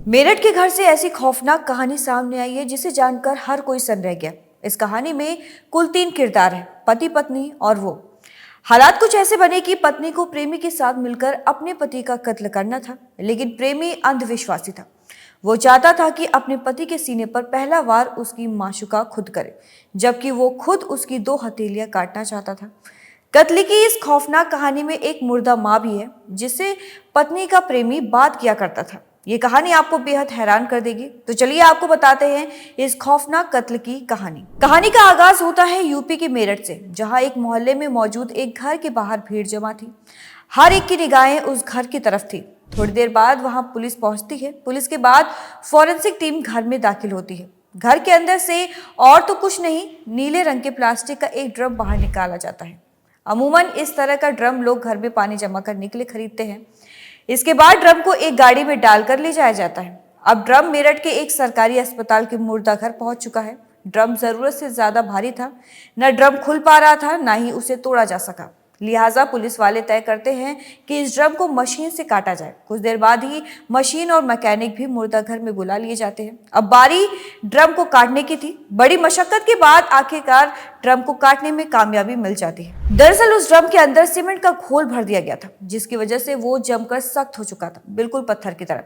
मेरठ के घर से ऐसी खौफनाक कहानी सामने आई है जिसे जानकर हर कोई सन्न रह गया। इस कहानी में कुल 3 किरदार हैं, पति, पत्नी और वो। हालात कुछ ऐसे बने कि पत्नी को प्रेमी के साथ मिलकर अपने पति का कत्ल करना था, लेकिन प्रेमी अंधविश्वासी था। वो चाहता था कि अपने पति के सीने पर पहला वार उसकी माशूका खुद करे, जबकि वो खुद उसकी 2 हथेलियां काटना चाहता था। कत्ल की इस खौफनाक कहानी में एक मुर्दा माँ भी है, जिससे पत्नी का प्रेमी बात किया करता था। ये कहानी आपको बेहद हैरान कर देगी। तो चलिए आपको बताते हैं इस खौफनाक कत्ल की कहानी। कहानी का आगाज होता है यूपी के मेरठ से, जहां एक मोहल्ले में मौजूद एक घर के बाहर भीड़ जमा थी। हर एक की निगाहें उस घर की तरफ थी। थोड़ी देर बाद वहां पुलिस पहुंचती है। पुलिस के बाद फॉरेंसिक टीम घर में दाखिल होती है। घर के अंदर से और तो कुछ नहीं, नीले रंग के प्लास्टिक का एक ड्रम बाहर निकाला जाता है। अमूमन इस तरह का ड्रम लोग घर में पानी जमा करने के लिए खरीदते हैं। इसके बाद ड्रम को एक गाड़ी में डालकर ले जाया जाता है। अब ड्रम मेरठ के एक सरकारी अस्पताल के मुर्दा घर पहुंच चुका है। ड्रम जरूरत से ज्यादा भारी था। न ड्रम खुल पा रहा था, ना ही उसे तोड़ा जा सका। लिहाजा पुलिस वाले तय करते हैं कि इस ड्रम को मशीन से काटा जाए। कुछ देर बाद ही मशीन और मैकेनिक भी मुर्दा घर में बुला लिए जाते हैं। अब बारी ड्रम को काटने की थी। बड़ी मशक्कत के बाद आखिरकार ड्रम को काटने में कामयाबी मिल जाती है। दरअसल उस ड्रम के अंदर सीमेंट का घोल भर दिया गया था, जिसकी वजह से वो जमकर सख्त हो चुका था, बिल्कुल पत्थर की तरह।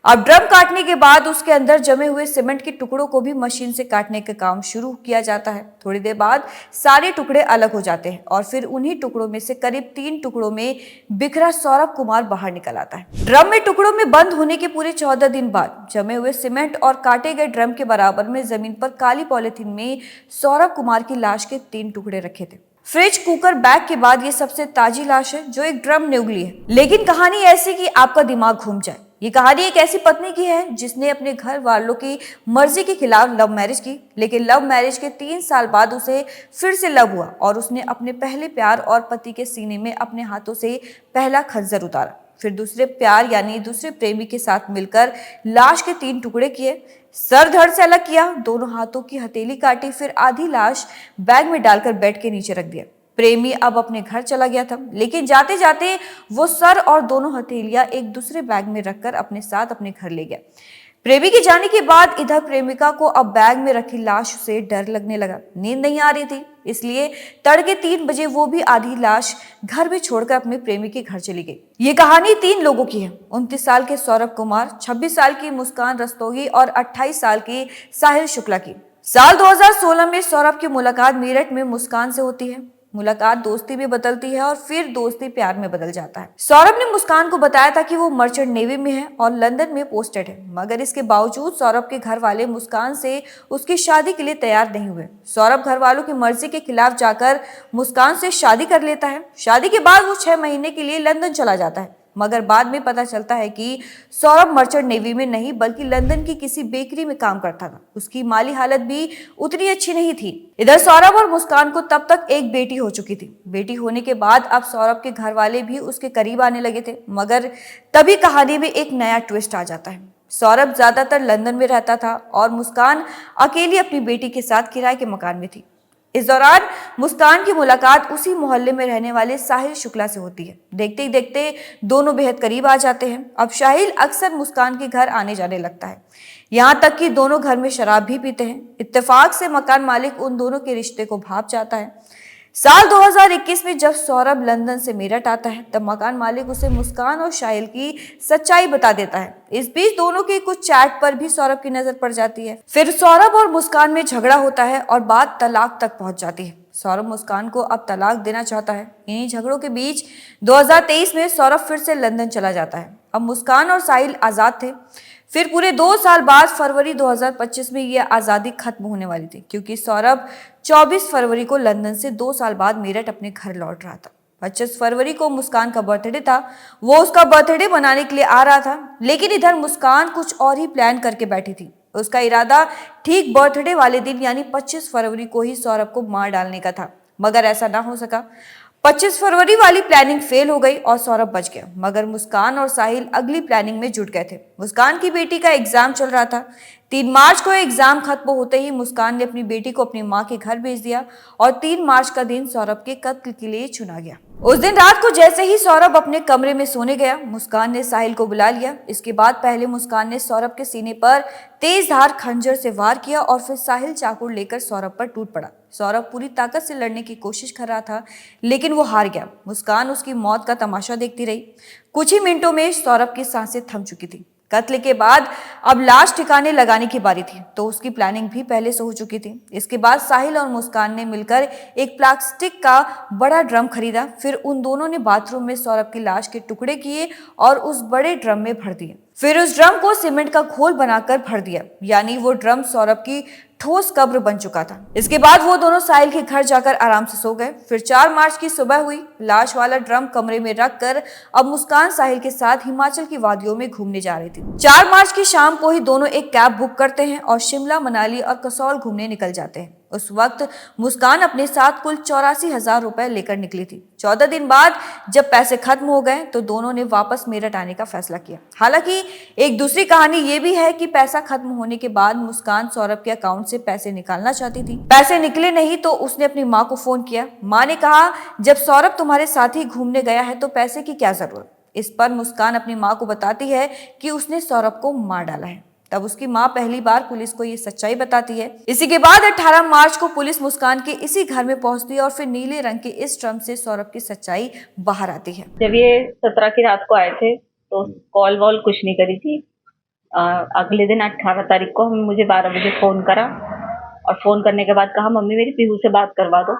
अब ड्रम काटने के बाद उसके अंदर जमे हुए सीमेंट के टुकड़ों को भी मशीन से काटने का काम शुरू किया जाता है। थोड़ी देर बाद सारे टुकड़े अलग हो जाते हैं और फिर उन्हीं टुकड़ों में से करीब 3 टुकड़ों में बिखरा सौरभ कुमार बाहर निकल आता है। ड्रम में टुकड़ों में बंद होने के पूरे 14 दिन बाद जमे हुए सीमेंट और काटे गए ड्रम के बराबर में जमीन पर काली पॉलिथीन में सौरभ कुमार की लाश के 3 टुकड़े रखे थे। फ्रिज, कुकर, बैग के बाद ये सबसे ताजी लाश है जो एक ड्रम ने उगली है। लेकिन कहानी ऐसी कि आपका दिमाग घूम जाए। ये कहानी एक ऐसी पत्नी की है जिसने अपने घर वालों की मर्जी के खिलाफ लव मैरिज की, लेकिन लव मैरिज के 3 साल बाद उसे फिर से लव हुआ और उसने अपने पहले प्यार और पति के सीने में अपने हाथों से पहला खंजर उतारा। फिर दूसरे प्यार यानी दूसरे प्रेमी के साथ मिलकर लाश के 3 टुकड़े किए, सर धड़ से अलग किया, दोनों हाथों की हथेली काटी, फिर आधी लाश बैग में डालकर बेड के नीचे रख दिया। प्रेमी अब अपने घर चला गया था, लेकिन जाते जाते वो सर और दोनों हथेलियां एक दूसरे बैग में रखकर अपने साथ अपने घर ले गया। प्रेमी के जाने के बाद इधर प्रेमिका को अब बैग में रखी लाश से डर लगने लगा। नींद नहीं आ रही थी, इसलिए तड़के 3 बजे वो भी आधी लाश घर में छोड़कर अपने प्रेमी के घर चली गई। ये कहानी 3 लोगों की है। 29 साल के सौरभ कुमार, 26 साल की मुस्कान रस्तोगी और 28 साल की साहिल शुक्ला की। साल 2016 में सौरभ की मुलाकात मेरठ में मुस्कान से होती है। मुलाकात दोस्ती में बदलती है और फिर दोस्ती प्यार में बदल जाता है। सौरभ ने मुस्कान को बताया था कि वो मर्चेंट नेवी में है और लंदन में पोस्टेड है, मगर इसके बावजूद सौरभ के घर वाले मुस्कान से उसकी शादी के लिए तैयार नहीं हुए। सौरभ घर वालों की मर्जी के खिलाफ जाकर मुस्कान से शादी कर लेता है। शादी के बाद वो 6 महीने के लिए लंदन चला जाता है, मगर बाद में पता चलता है कि सौरभ मर्चेंट नेवी में नहीं बल्कि लंदन की किसी बेकरी में काम करता था। उसकी माली हालत भी उतनी अच्छी नहीं थी। इधर सौरभ और मुस्कान को तब तक एक बेटी हो चुकी थी। बेटी होने के बाद अब सौरभ के घर वाले भी उसके करीब आने लगे थे, मगर तभी कहानी में एक नया ट्विस्ट आ जाता है। सौरभ ज्यादातर लंदन में रहता था और मुस्कान अकेली अपनी बेटी के साथ किराए के मकान में थी। इस दौरान मुस्कान की मुलाकात उसी मोहल्ले में रहने वाले साहिल शुक्ला से होती है। देखते ही देखते दोनों बेहद करीब आ जाते हैं। अब साहिल अक्सर मुस्कान के घर आने जाने लगता है, यहाँ तक कि दोनों घर में शराब भी पीते हैं। इत्तेफाक से मकान मालिक उन दोनों के रिश्ते को भांप जाता है। साल 2021 में जब सौरभ लंदन से मेरठ आता है, तब मकान मालिक उसे मुस्कान और साहिल की सच्चाई बता देता है। इस बीच दोनों के कुछ चैट पर भी सौरभ की नजर पड़ जाती है। फिर सौरभ और मुस्कान में झगड़ा होता है और बात तलाक तक पहुंच जाती है। सौरभ मुस्कान को अब तलाक देना चाहता है। इन्हीं झगड़ों के बीच 2023 में सौरभ फिर से लंदन चला जाता है। अब मुस्कान और साहिल आजाद थे। फिर पूरे 2 साल बाद फरवरी 2025 में यह आज़ादी खत्म होने वाली थी, क्योंकि सौरभ 24 फरवरी को लंदन से 2 साल बाद मेरठ अपने घर लौट रहा था। 25 फरवरी को मुस्कान का बर्थडे था। वो उसका बर्थडे मनाने के लिए आ रहा था, लेकिन इधर मुस्कान कुछ और ही प्लान करके बैठी थी। उसका इरादा ठीक बर्थडे वाले दिन यानी 25 फरवरी को ही सौरभ को मार डालने का था, मगर ऐसा ना हो सका। 25 फरवरी वाली प्लानिंग फेल हो गई और सौरभ बच गया, मगर मुस्कान और साहिल अगली प्लानिंग में जुट गए थे। मुस्कान की बेटी का एग्जाम चल रहा था। 3 मार्च को एग्जाम खत्म होते ही मुस्कान ने अपनी बेटी को अपनी मां के घर भेज दिया और 3 मार्च का दिन सौरभ के कत्ल के लिए चुना गया। उस दिन रात को जैसे ही सौरभ अपने कमरे में सोने गया, मुस्कान ने साहिल को बुला लिया। इसके बाद पहले मुस्कान ने सौरभ के सीने पर तेज धार खंजर से वार किया और फिर साहिल चाकू लेकर सौरभ पर टूट पड़ा। सौरभ पूरी ताकत से लड़ने की कोशिश कर रहा था, लेकिन वो हार गया। मुस्कान उसकी मौत का तमाशा देखती रही। कुछ ही मिनटों में सौरभ की सांसें थम चुकी थी। कत्ल के बाद अब लाश ठिकाने लगाने की बारी थी, तो उसकी प्लानिंग भी पहले से हो चुकी थी। इसके बाद साहिल और मुस्कान ने मिलकर एक प्लास्टिक का बड़ा ड्रम खरीदा। फिर उन दोनों ने बाथरूम में सौरभ की लाश के टुकड़े किए और उस बड़े ड्रम में भर दिए। फिर उस ड्रम को सीमेंट का घोल बनाकर भर दिया, यानी वो ड्रम सौरभ की ठोस कब्र बन चुका था। इसके बाद वो दोनों साहिल के घर जाकर आराम से सो गए। फिर 4 मार्च की सुबह हुई। लाश वाला ड्रम कमरे में रखकर अब मुस्कान साहिल के साथ हिमाचल की वादियों में घूमने जा रही थी। 4 मार्च की शाम को ही दोनों एक कैब बुक करते हैं और शिमला, मनाली और कसौल घूमने निकल जाते हैं। उस वक्त मुस्कान अपने साथ कुल 84,000 रुपए लेकर निकली थी। 14 दिन बाद जब पैसे खत्म हो गए तो दोनों ने वापस मेरठ आने का फैसला किया। हालांकि एक दूसरी कहानी ये भी है कि पैसा खत्म होने के बाद मुस्कान सौरभ के अकाउंट से पैसे निकालना चाहती थी। पैसे निकले नहीं तो उसने अपनी माँ को फोन किया। माँ ने कहा, जब सौरभ तुम्हारे साथ ही घूमने गया है तो पैसे की क्या जरूरत। इस पर मुस्कान अपनी माँ को बताती है कि उसने सौरभ को मार डाला है। तब उसकी मां पहली बार पुलिस को ये सच्चाई बताती है। इसी के बाद 18 मार्च को पुलिस मुस्कान के इसी घर में पहुंचती है और फिर नीले रंग के इस ड्रम से सौरभ की सच्चाई बाहर आती है। जब ये 17 की रात को आए थे तो कॉल वॉल कुछ नहीं करी थी। अगले दिन 18 तारीख को मुझे 12 बजे फोन करा और फोन करने के बाद कहा, मम्मी मेरी पीहू से बात करवा दो।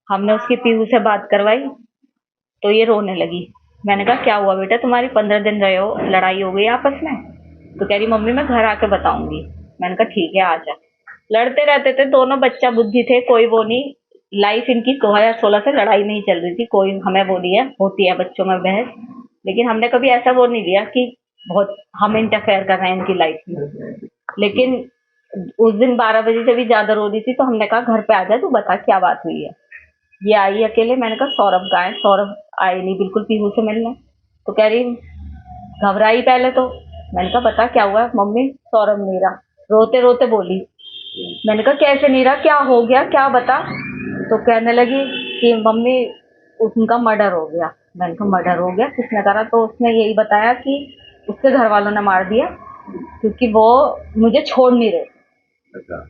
हमने उसकी पीहू से बात करवाई तो ये रोने लगी। मैंने कहा, क्या हुआ बेटा, तुम्हारी 15 दिन रहे हो, लड़ाई हो गई आपस में? तो कह रही, मम्मी मैं घर आके बताऊंगी। मैंने कहा ठीक है, आ जा। लड़ते रहते थे दोनों, बच्चा बुद्धि थे, कोई वो नहीं। लाइफ इनकी 2016 से लड़ाई नहीं चल रही थी। कोई हमें वो नहीं है, होती है बच्चों में बहस, लेकिन हमने कभी ऐसा वो नहीं लिया कि बहुत हम इंटरफेयर कर रहे हैं इनकी लाइफ में। लेकिन उस दिन 12 बजे जब भी ज्यादा रो रही थी तो हमने कहा घर पे आ जा, तू बता क्या बात हुई है। ये आई अकेले। मैंने कहा सौरभ गाय, सौरभ आए नहीं बिल्कुल पीहू से मिलने। तो कह रही, घबराई पहले तो। मैंने कहा बता क्या हुआ। मम्मी सौरभ नहीं रहा, रोते रोते बोली। मैंने कहा कैसे नहीं रहा, क्या हो गया, क्या बता। तो कहने लगी कि मम्मी उनका मर्डर हो गया। मैंने कहा मर्डर हो गया, किसने करा। तो उसने यही बताया कि उसके घर वालों ने मार दिया क्योंकि वो मुझे छोड़ नहीं रहे।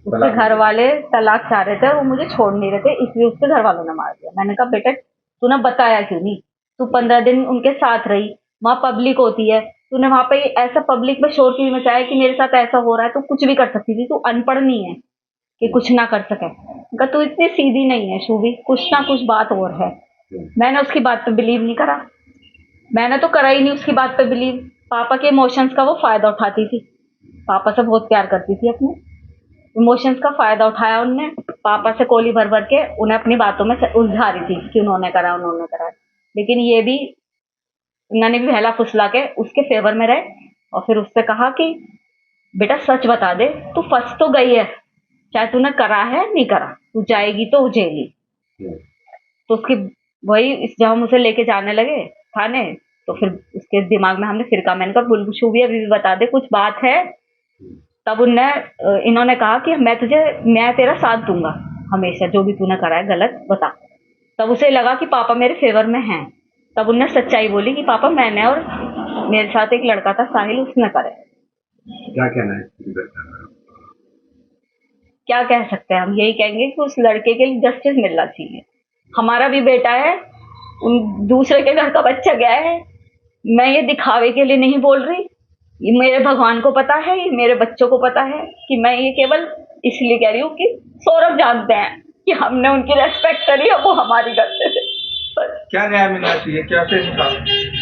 उसके घर वाले तलाक चाह रहे थे, वो मुझे छोड़ नहीं रहे थे, इसलिए उसके घर वालों ने मार दिया। मैंने कहा बेटा तूने बताया क्यों नहीं, तू 15 दिन उनके साथ रही, वहाँ पब्लिक होती है, तूने वहां पे ऐसा पब्लिक में शोर क्यों मचाया कि मेरे साथ ऐसा हो रहा है। तू कुछ भी कर सकती थी, तू अनपढ़ नहीं है कि कुछ ना कर सके। उनका तू इतनी सीधी नहीं है शूभी, कुछ ना कुछ बात और है। मैंने उसकी बात पे बिलीव नहीं करा। मैंने तो करा ही नहीं उसकी बात पे बिलीव। पापा के इमोशंस का वो फायदा उठाती थी। पापा से बहुत प्यार करती थी, अपने इमोशंस का फायदा उठाया उनने। पापा से कोली भर भर के उन्हें अपनी बातों में उलझा रही थी कि उन्होंने करा, उन्होंने करा। लेकिन ये भी उन्होंने भी बहला फुसला के उसके फेवर में रहे और फिर उससे कहा कि बेटा सच बता दे, तू फंस तो गई है, चाहे तूने करा है नहीं करा, तू जाएगी तो जेली। तो उसकी वही जब हम उसे लेके जाने लगे थाने तो फिर उसके दिमाग में हमने फिरका। मैंने कहा बुलशू भी अभी भी बता दे, कुछ बात है। तब इन्होंने कहा कि मैं तेरा साथ दूंगा हमेशा, जो भी तूने करा है गलत बता। तब उसे लगा कि पापा मेरे फेवर में हैं। तब उनने सच्चाई बोली कि पापा मैंने और मेरे साथ एक लड़का था साहिल, उसने करे। क्या कहना है? क्या कह सकते हैं हम, यही कहेंगे कि उस लड़के के लिए जस्टिस मिलना चाहिए। हमारा भी बेटा है, उन दूसरे के घर का बच्चा गया है। मैं ये दिखावे के लिए नहीं बोल रही, ये मेरे भगवान को पता है, ये मेरे बच्चों को पता है कि मैं ये केवल इसलिए कह रही हूँ कि सौरभ जानते हैं कि हमने उनकी रेस्पेक्ट करी और वो हमारी करते थे। क्या न्याय मिलना चाहिए, कैसे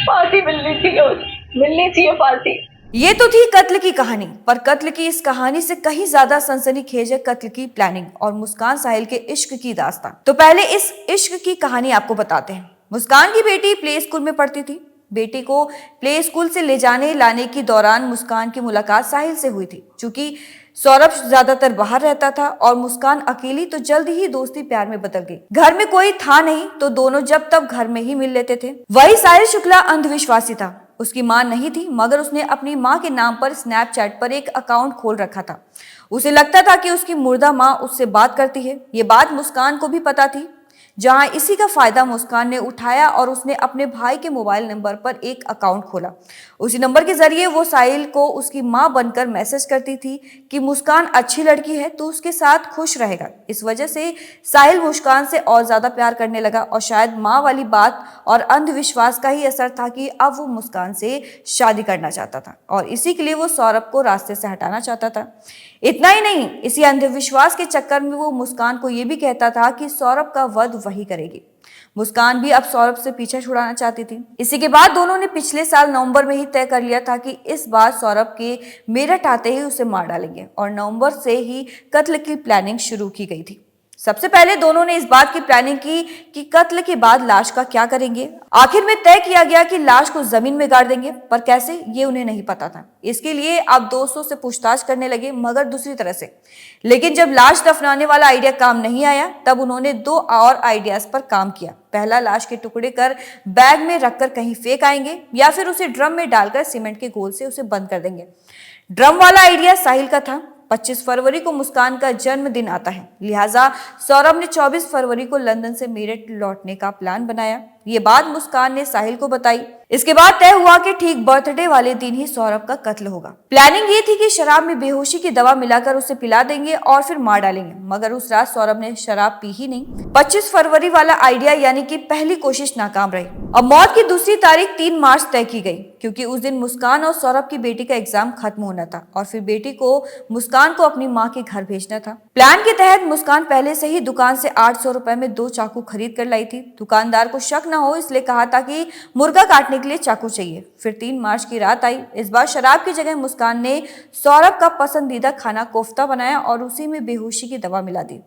फांसी मिलनी चाहिए फांसी। ये तो थी कत्ल की कहानी, पर कत्ल की इस कहानी से कहीं ज्यादा सनसनीखेज है कत्ल की प्लानिंग और मुस्कान साहिल के इश्क की दास्तां। तो पहले इस इश्क की कहानी आपको बताते हैं। मुस्कान की बेटी प्ले स्कूल में पढ़ती थी। बेटी को प्ले स्कूल से ले जाने लाने के दौरान मुस्कान की मुलाकात साहिल से हुई थी। चूंकि सौरभ ज्यादातर बाहर रहता था और मुस्कान अकेली, तो जल्द ही दोस्ती प्यार में बदल गई। घर में कोई था नहीं तो दोनों जब तब घर में ही मिल लेते थे। वही साहिल शुक्ला अंधविश्वासी था। उसकी मां नहीं थी, मगर उसने अपनी मां के नाम पर स्नैपचैट पर एक अकाउंट खोल रखा था। उसे लगता था कि उसकी मुर्दा मां उससे बात करती है। ये बात मुस्कान को भी पता थी, जहां इसी का फायदा मुस्कान ने उठाया और उसने अपने भाई के मोबाइल नंबर पर एक अकाउंट खोला। उसी नंबर के जरिए वो साहिल को उसकी मां बनकर मैसेज करती थी कि मुस्कान अच्छी लड़की है तो उसके साथ खुश रहेगा। इस वजह से साहिल मुस्कान से और ज्यादा प्यार करने लगा और शायद मां वाली बात और अंधविश्वास का ही असर था कि अब वो मुस्कान से शादी करना चाहता था और इसी के लिए वो सौरभ को रास्ते से हटाना चाहता था। इतना ही नहीं, इसी अंधविश्वास के चक्कर में वो मुस्कान को ये भी कहता था कि सौरभ का वध वही करेगी। मुस्कान भी अब सौरभ से पीछा छुड़ाना चाहती थी। इसी के बाद दोनों ने पिछले साल नवंबर में ही तय कर लिया था कि इस बार सौरभ के मेरठ आते ही उसे मार डालेंगे और नवंबर से ही कत्ल की प्लानिंग शुरू की गई थी। सबसे पहले दोनों ने इस बात की प्लानिंग की कि कत्ल के बाद लाश का क्या करेंगे। आखिर में तय किया गया कि लाश को जमीन में गाड़ देंगे, पर कैसे ये उन्हें नहीं पता था। इसके लिए अब दोस्तों से पूछताछ करने लगे, मगर दूसरी तरह से। लेकिन जब लाश दफनाने वाला आइडिया काम नहीं आया, तब उन्होंने 2 और आइडियाज पर काम किया। पहला, लाश के टुकड़े कर बैग में रखकर कहीं फेंक आएंगे या फिर उसे ड्रम में डालकर सीमेंट के घोल से उसे बंद कर देंगे। ड्रम वाला आइडिया साहिल का था। 25 फरवरी को मुस्कान का जन्मदिन आता है, लिहाजा सौरभ ने 24 फरवरी को लंदन से मेरठ लौटने का प्लान बनाया। ये बात मुस्कान ने साहिल को बताई। इसके बाद तय हुआ कि ठीक बर्थडे वाले दिन ही सौरभ का कत्ल होगा। प्लानिंग ये थी कि शराब में बेहोशी की दवा मिलाकर उसे पिला देंगे और फिर मार डालेंगे, मगर उस रात सौरभ ने शराब पी ही नहीं। 25 फरवरी वाला आइडिया यानी कि पहली कोशिश नाकाम रही। अब मौत की दूसरी तारीख 3 मार्च तय की गई, क्योंकि उस दिन मुस्कान और सौरभ की बेटी का एग्जाम खत्म होना था और फिर बेटी को मुस्कान को अपनी माँ के घर भेजना था। प्लान के तहत मुस्कान पहले से ही दुकान से 800 रुपए में 2 चाकू खरीद कर लाई थी। दुकानदार को शक न हो इसलिए कहा था कि मुर्गा काटने के लिए चाकू चाहिए। फिर 3 मार्च की रात आई। इस बार शराब की जगह मुस्कान ने सौरभ का पसंदीदा खाना कोफ्ता बनाया और उसी में बेहोशी की दवा मिला दी।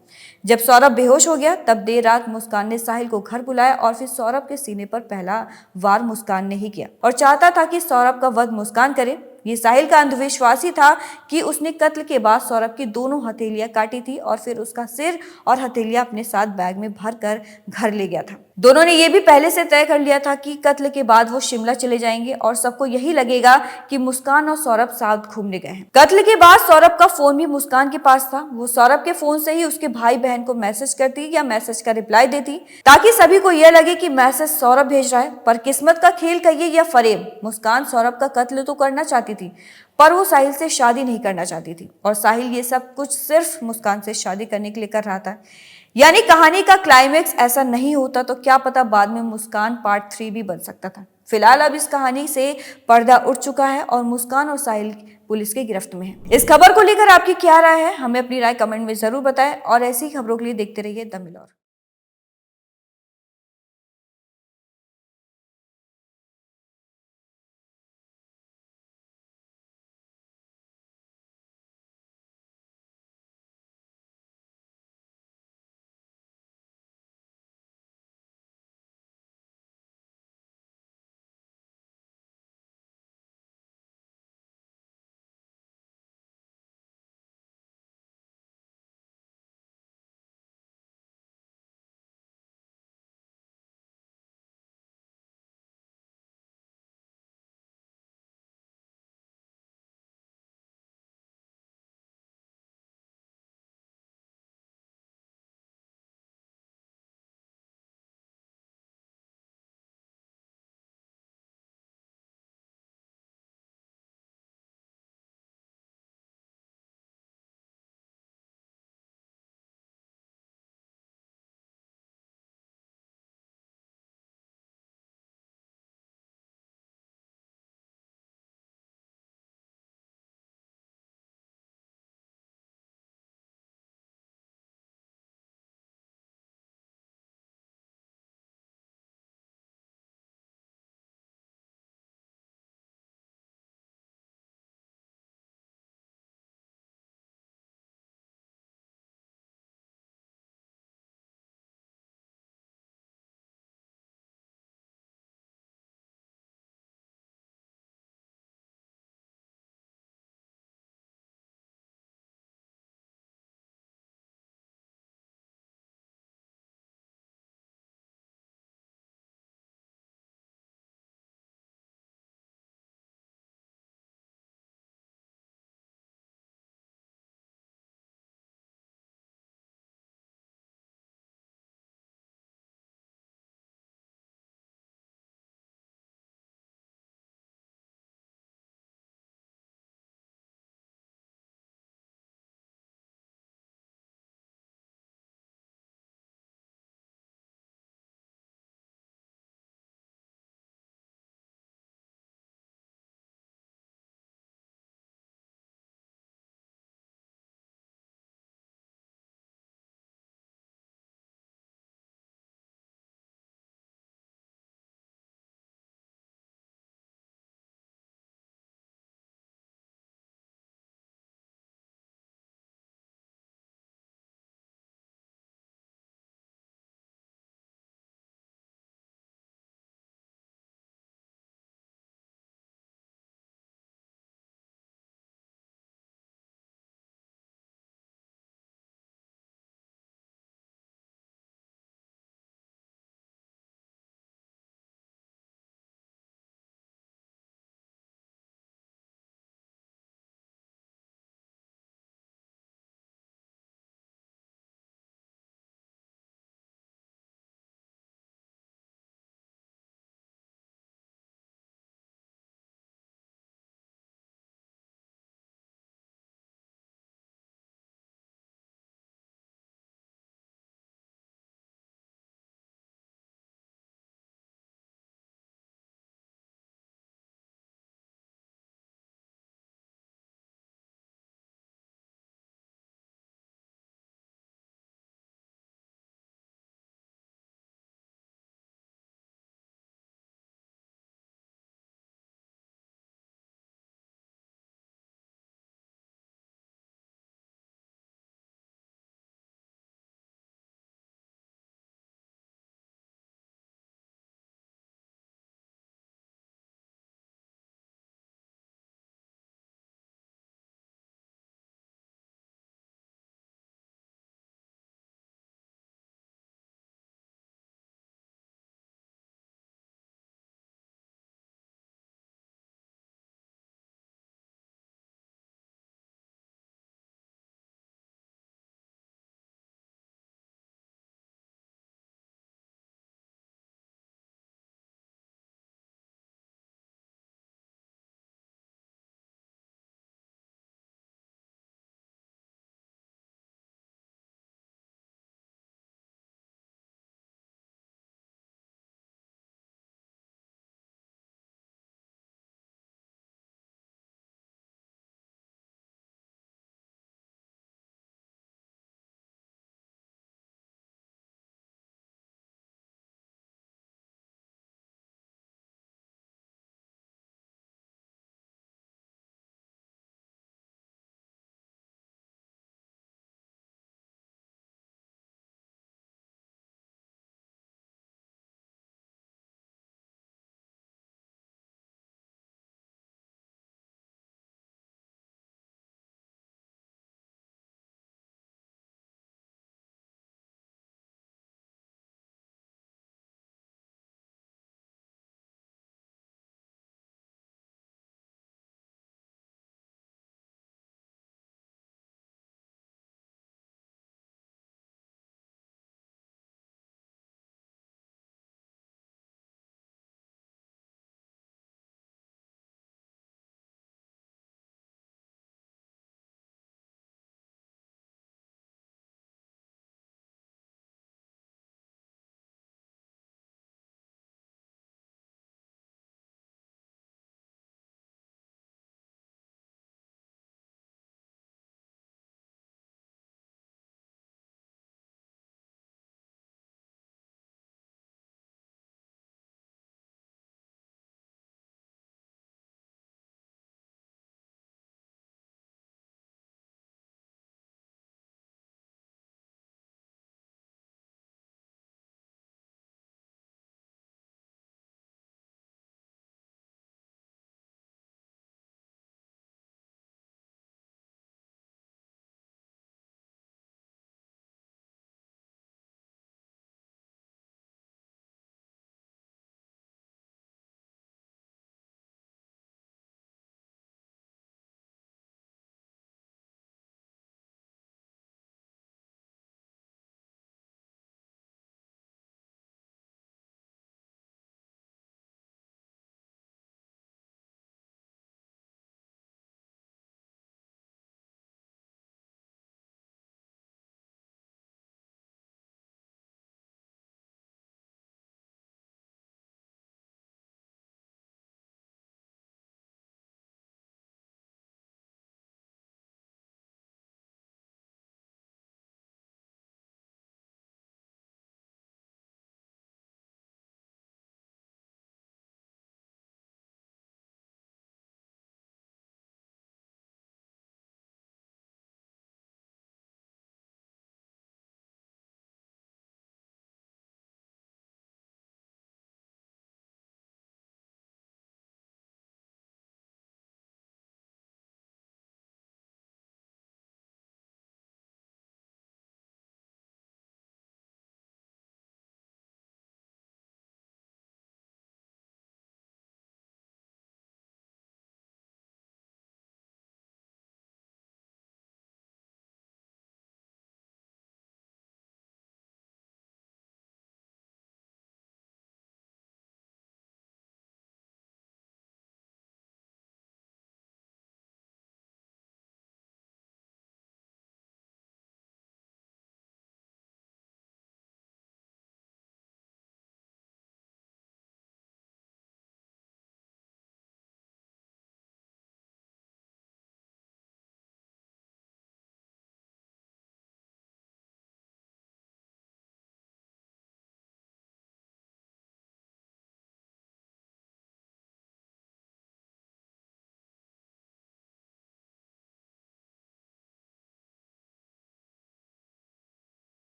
जब सौरभ बेहोश हो गया, तब देर रात मुस्कान ने साहिल को घर बुलाया और फिर सौरभ के सीने पर पहला वार मुस्कान ने ही किया और चाहता था कि सौरभ का वध मुस्कान करे। ये साहिल का अंधविश्वास ही था कि उसने कत्ल के बाद सौरभ की दोनों हथेलियां काटी थी और फिर उसका सिर और हथेलियां अपने साथ बैग में भरकर घर ले गया था। दोनों ने यह भी पहले से तय कर लिया था कि कत्ल के बाद वो शिमला चले जाएंगे और सबको यही लगेगा कि मुस्कान और सौरभ साथ घूमने गए हैं। कत्ल के बाद सौरभ का फोन भी मुस्कान के पास था। वो सौरभ के फोन से ही उसके भाई बहन को मैसेज करती या मैसेज का रिप्लाई देती, ताकि सभी को यह लगे कि मैसेज सौरभ भेज रहा है। पर किस्मत का खेल कहिए या फरेब, मुस्कान सौरभ का कत्ल तो करना चाहती थी, पर वो साहिल से शादी नहीं करना चाहती थी और साहिल ये सब कुछ सिर्फ मुस्कान से शादी करने के लिए कर रहा था। यानी कहानी का क्लाइमेक्स ऐसा नहीं होता तो क्या पता बाद में मुस्कान पार्ट 3 भी बन सकता था। फिलहाल अब इस कहानी से पर्दा उठ चुका है और मुस्कान और साहिल पुलिस के गिरफ्त में है। इस खबर को लेकर आपकी क्या राय है, हमें अपनी राय कमेंट में जरूर बताएं और ऐसी खबरों के लिए देखते रहिए द मिरर।